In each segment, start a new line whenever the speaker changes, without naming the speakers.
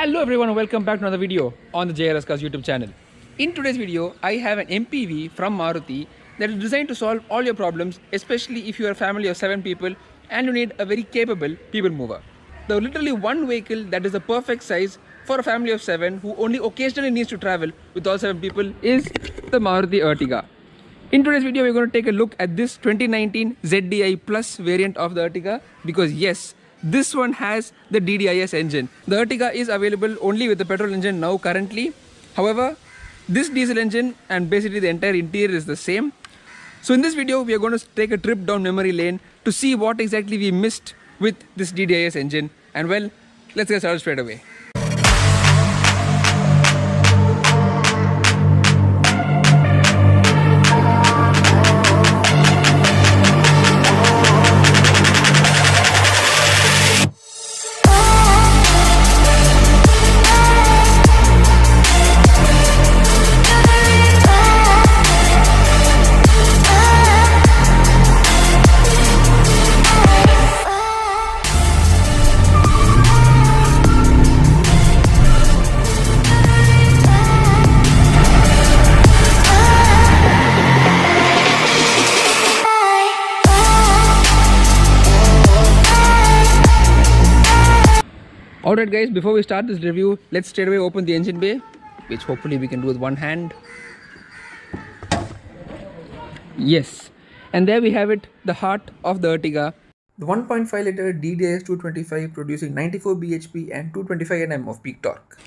Hello everyone and welcome back to another video on the JRS Cars YouTube channel. In today's video, I have an MPV from Maruti that is designed to solve all your problems, especially if you are a family of 7 people and you need a very capable people mover. There is literally one vehicle that is the perfect size for a family of 7 who only occasionally needs to travel with all 7 people is the Maruti Ertiga. In today's video, we're going to take a look at this 2019 ZDI Plus variant of the Ertiga because yes, this one has the DDiS engine. The Ertiga is available only with the petrol engine now currently. However, this diesel engine and basically the entire interior is the same. So in this video, we are going to take a trip down memory lane to see what exactly we missed with this DDiS engine. And well, let's get started straight away. Alright guys, before we start this review, let's straight away open the engine bay, which hopefully we can do with one hand. Yes, and there we have it, the heart of the Ertiga. The 1.5 liter DDiS 225 producing 94 bhp and 225 Nm of peak torque.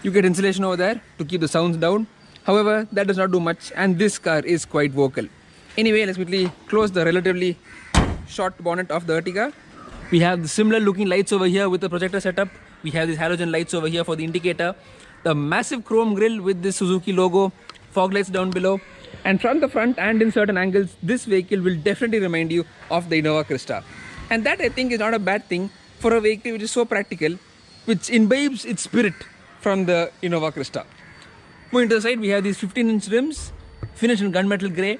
You get insulation over there to keep the sounds down. However, that does not do much and this car is quite vocal. Anyway, let's quickly close the relatively short bonnet of the Ertiga. We have the similar looking lights over here with the projector setup. We have these halogen lights over here for the indicator. The massive chrome grille with this Suzuki logo. Fog lights down below. And from the front and in certain angles, this vehicle will definitely remind you of the Innova Crysta. And that I think is not a bad thing for a vehicle which is so practical, which imbibes its spirit from the Innova Crysta. Moving to the side, we have these 15-inch rims, finished in gunmetal grey.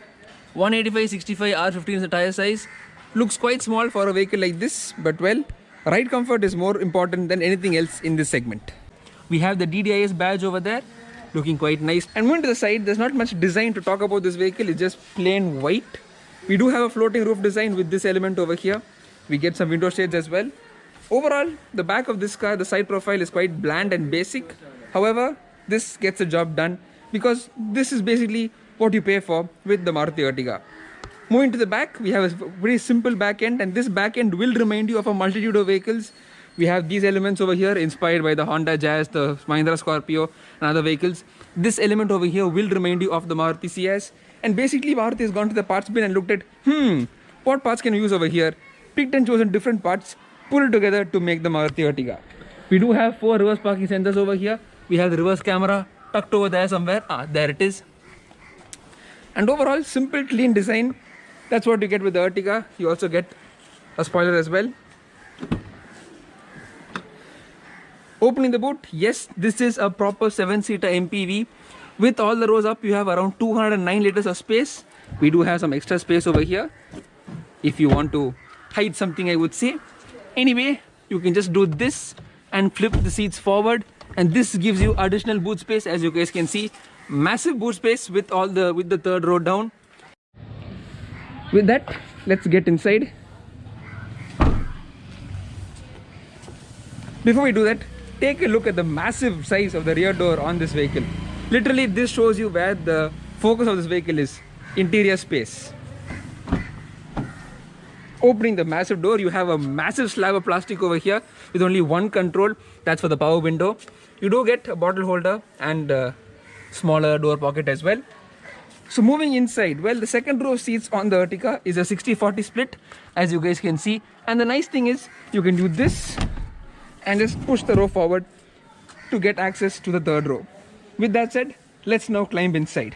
185/65 R15 is the tire size. Looks quite small for a vehicle like this, but well, ride comfort is more important than anything else in this segment. We have the DDiS badge over there, looking quite nice. And moving to the side, there's not much design to talk about this vehicle, it's just plain white. We do have a floating roof design with this element over here. We get some window shades as well. Overall, the back of this car, the side profile is quite bland and basic. However, this gets the job done because this is basically what you pay for with the Maruti Ertiga. Moving to the back, we have a very simple back end, and this back end will remind you of a multitude of vehicles. We have these elements over here inspired by the Honda Jazz, the Mahindra Scorpio and other vehicles. This element over here will remind you of the Maruti CS. And basically Maruti has gone to the parts bin and looked at, what parts can we use over here? Picked and chosen different parts, pulled together to make the Maruti Ertiga. We do have 4 reverse parking sensors over here. We have the reverse camera tucked over there somewhere. There it is. And overall, simple, clean design. That's what you get with the Ertiga. You also get a spoiler as well. Opening the boot, yes, this is a proper 7-seater MPV. With all the rows up, you have around 209 liters of space. We do have some extra space over here if you want to hide something, I would say. Anyway, you can just do this and flip the seats forward, and this gives you additional boot space. As you guys can see, massive boot space with the third row down. With that, let's get inside. Before we do that, take a look at the massive size of the rear door on this vehicle. Literally, this shows you where the focus of this vehicle is. Interior space. Opening the massive door, you have a massive slab of plastic over here with only one control. That's for the power window. You do get a bottle holder and a smaller door pocket as well. So moving inside, well, the second row of seats on the Ertiga is a 60-40 split, as you guys can see. And the nice thing is, you can do this and just push the row forward to get access to the third row. With that said, let's now climb inside.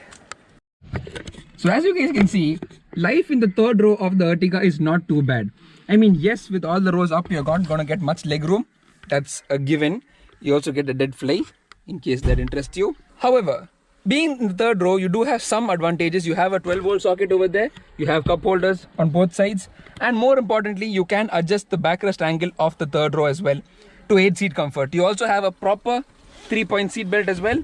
So as you guys can see, life in the third row of the Ertiga is not too bad. I mean, yes, with all the rows up, you're not going to get much leg room. That's a given. You also get a dead fly, in case that interests you. However, being in the third row, you do have some advantages. You have a 12-volt socket over there. You have cup holders on both sides. And more importantly, you can adjust the backrest angle of the third row as well. to aid seat comfort. You also have a proper 3-point seat belt as well.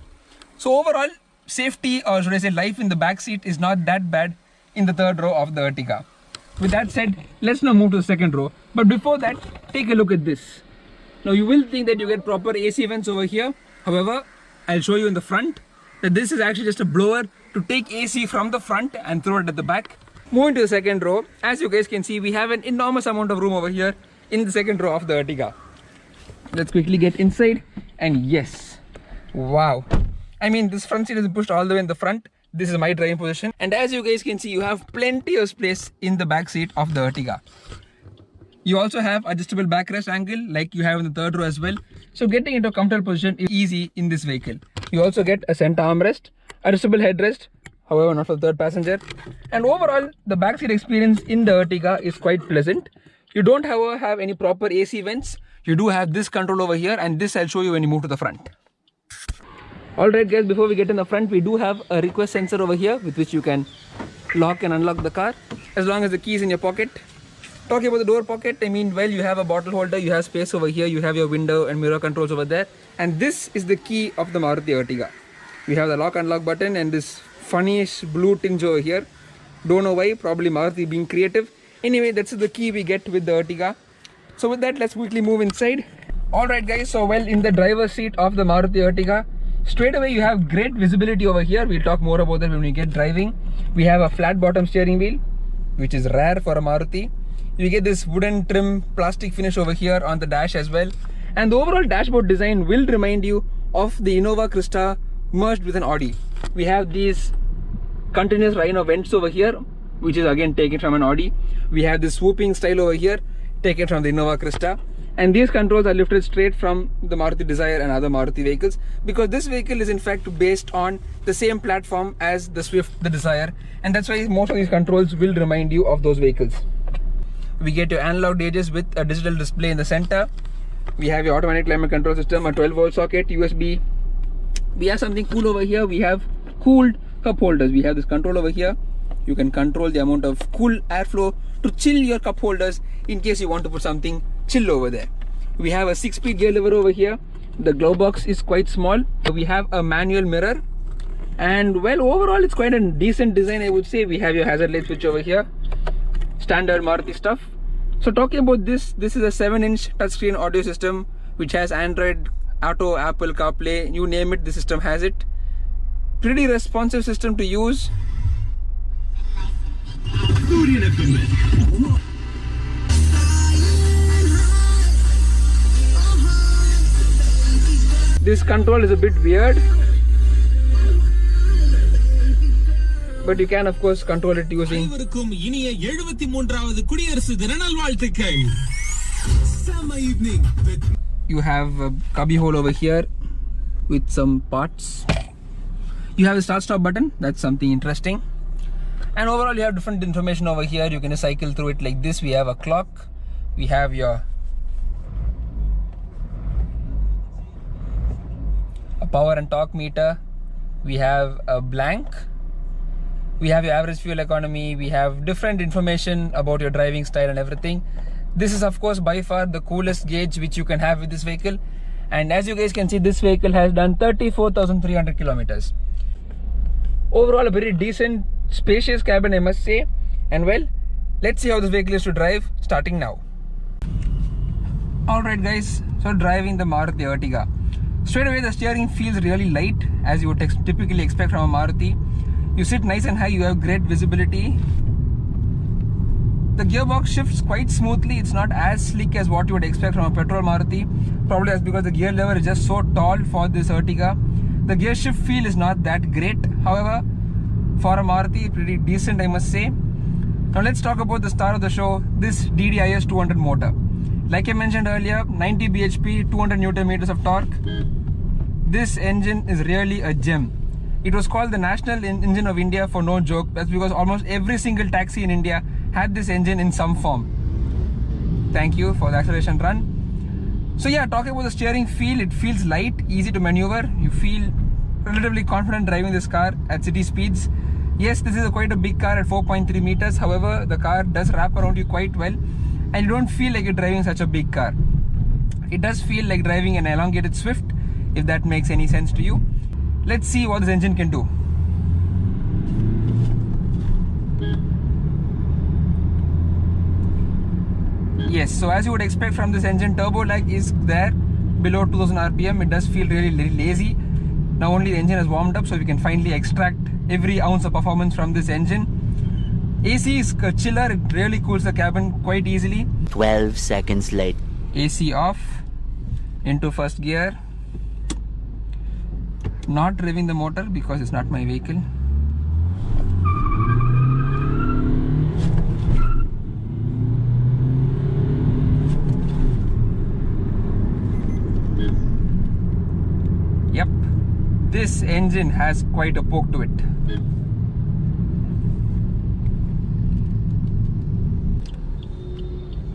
So overall, safety, or should I say life in the back seat, is not that bad in the third row of the Ertiga. With that said, let's now move to the second row. But before that, take a look at this. Now you will think that you get proper AC vents over here. However, I'll show you in the front that this is actually just a blower to take AC from the front and throw it at the back. Moving to the second row, as you guys can see, we have an enormous amount of room over here in the second row of the Ertiga. Let's quickly get inside, and yes, wow. I mean, this front seat is pushed all the way in the front. This is my driving position, and as you guys can see, you have plenty of space in the back seat of the Ertiga. You also have adjustable backrest angle like you have in the third row as well. So getting into a comfortable position is easy in this vehicle. You also get a center armrest, adjustable headrest, however not for the third passenger. And overall, the backseat experience in the Ertiga is quite pleasant. You don't however have any proper AC vents. You do have this control over here, and this I'll show you when you move to the front. Alright guys, before we get in the front, we do have a request sensor over here with which you can lock and unlock the car as long as the key is in your pocket. Talking about the door pocket, I mean, well, you have a bottle holder, you have space over here, you have your window and mirror controls over there, and this is the key of the Maruti Ertiga. We have the lock unlock button and this funnish blue tinge over here. Don't know why, probably Maruti being creative. Anyway, that's the key we get with the Ertiga. So with that, let's quickly move inside. Alright guys, so well, in the driver's seat of the Maruti Ertiga, straight away you have great visibility over here. We'll talk more about that when we get driving. We have a flat bottom steering wheel, which is rare for a Maruti. You get this wooden trim plastic finish over here on the dash as well. And the overall dashboard design will remind you of the Innova Crysta merged with an Audi. We have these continuous rhino vents over here, which is again taken from an Audi. We have this swooping style over here, taken from the Innova Crysta. And these controls are lifted straight from the Maruti Dzire and other Maruti vehicles, because this vehicle is in fact based on the same platform as the Swift, the Dzire, and that's why most of these controls will remind you of those vehicles. We get your analog gauges with a digital display in the center. We have your automatic climate control system, a 12-volt socket, USB. We have something cool over here. We have cooled cup holders. We have this control over here. You can control the amount of cool airflow to chill your cup holders in case you want to put something chill over there. We have a 6-speed gear lever over here. The glove box is quite small. We have a manual mirror, and well, overall it's quite a decent design, I would say. We have your hazard light switch over here, standard Maruti stuff. So talking about this is a 7-inch touchscreen audio system which has Android Auto, Apple CarPlay, you name it, the system has it. Pretty responsive system to use. This control is a bit weird, but you can of course control it using. You have a cubby hole over here with some parts. You have a start stop button, that's something interesting. And overall you have different information over here. You can just cycle through it like this. We have a clock, we have your power and torque meter, we have a blank, we have your average fuel economy, we have different information about your driving style and everything. This is of course by far the coolest gauge which you can have with this vehicle, and as you guys can see, this vehicle has done 34,300 kilometers. Overall a very decent spacious cabin, I must say. And well, let's see how this vehicle is to drive, starting now. Alright guys, so driving the Maruti Ertiga. Straight away the steering feels really light, as you would typically expect from a Maruti. You sit nice and high, you have great visibility. The gearbox shifts quite smoothly. It's not as slick as what you would expect from a petrol Maruti. Probably that's because the gear lever is just so tall for this Ertiga. The gear shift feel is not that great. However, for a Maruti, pretty decent, I must say. Now let's talk about the star of the show, this DDiS 200 motor. Like I mentioned earlier, 90 bhp, 200 Newton meters of torque. This engine is really a gem. It was called the national engine of India for no joke. That's because almost every single taxi in India had this engine in some form. Thank you for the acceleration run. So yeah, talking about the steering feel, it feels light, easy to maneuver. You feel relatively confident driving this car at city speeds. Yes, this is quite a big car at 4.3 meters. However, the car does wrap around you quite well, and you don't feel like you're driving such a big car. it does feel like driving an elongated Swift, if that makes any sense to you. Let's see what this engine can do. Yes, so as you would expect from this engine, turbo lag is there below 2000 RPM. It does feel really lazy. Now only the engine has warmed up, so we can finally extract every ounce of performance from this engine. AC is a chiller, it really cools the cabin quite easily.
12 seconds later.
AC off, into first gear. Not revving the motor because it's not my vehicle. Yep, this engine has quite a poke to it.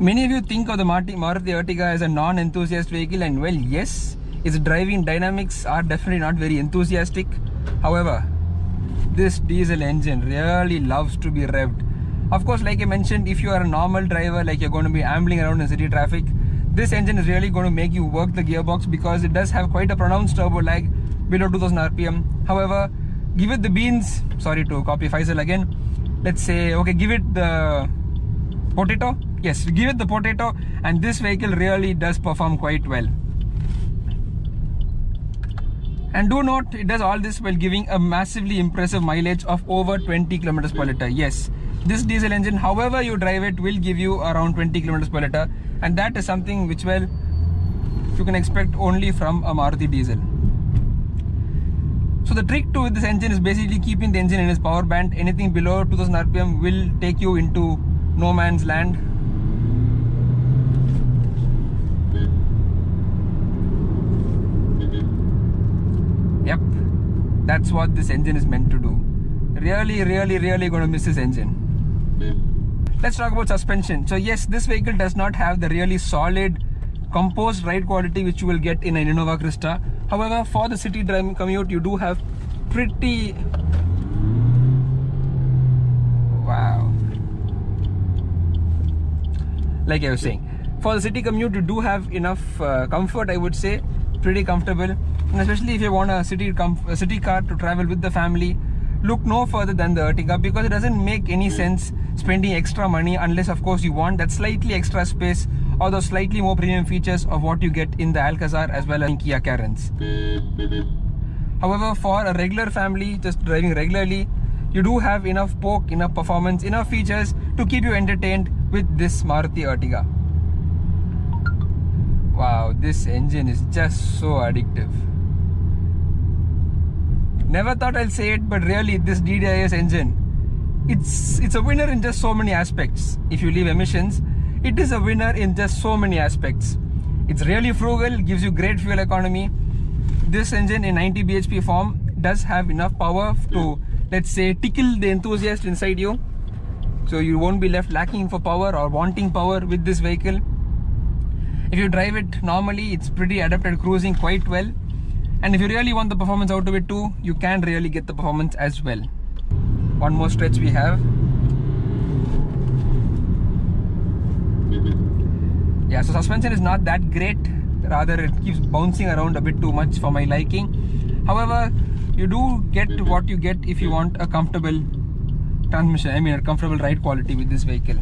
Many of you think of the Maruti Ertiga as a non-enthusiast vehicle, and well, yes, its driving dynamics are definitely not very enthusiastic. However, this diesel engine really loves to be revved. Of course, like I mentioned, if you are a normal driver, like you're going to be ambling around in city traffic, this engine is really going to make you work the gearbox because it does have quite a pronounced turbo lag below 2000 RPM. However, give it the beans, sorry to copy Faisal again, let's say, okay, give it the potato. Yes, give it the potato, and this vehicle really does perform quite well. And do note, it does all this while giving a massively impressive mileage of over 20 km per liter. Yes, this diesel engine, however you drive it, will give you around 20 km per liter, and that is something which, well, you can expect only from a Maruti diesel. So the trick to this engine is basically keeping the engine in its power band. Anything below 2000 RPM will take you into no man's land. Yep, that's what this engine is meant to do. Really going to miss this engine. Let's talk about suspension. So yes, this vehicle does not have the really solid composed ride quality which you will get in an Innova Crysta. However, for the city driving commute, you do have pretty... wow. Like I was saying, for the city commute, you do have enough comfort, I would say. Pretty comfortable. And especially if you want a city car to travel with the family, look no further than the Ertiga, because it doesn't make any sense spending extra money unless of course you want that slightly extra space or those slightly more premium features of what you get in the Alcazar as well as in Kia Carens. However, for a regular family just driving regularly, you do have enough poke, enough performance, enough features to keep you entertained with this Maruti Ertiga. Wow, this engine is just so addictive. Never thought I'll say it, but really this DDiS engine, it's a winner in just so many aspects. If you leave emissions, it is a winner in just so many aspects. It's really frugal, gives you great fuel economy. This engine in 90 bhp form does have enough power to, let's say, tickle the enthusiast inside you. So you won't be left lacking for power or wanting power with this vehicle. If you drive it normally, it's pretty adept at cruising quite well. And if you really want the performance out of it too, you can really get the performance as well. One more stretch we have. Yeah, so suspension is not that great. Rather, it keeps bouncing around a bit too much for my liking. However, you do get what you get if you want a comfortable transmission, I mean a comfortable ride quality with this vehicle.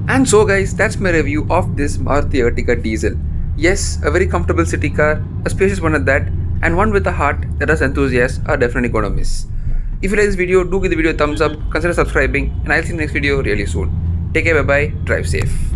And so guys, that's my review of this Maruti Ertiga diesel. Yes, a very comfortable city car, a spacious one at that, and one with a heart that us enthusiasts are definitely gonna miss. If you like this video, do give the video a thumbs up, consider subscribing, and I'll see you in the next video really soon. Take care, bye bye, drive safe.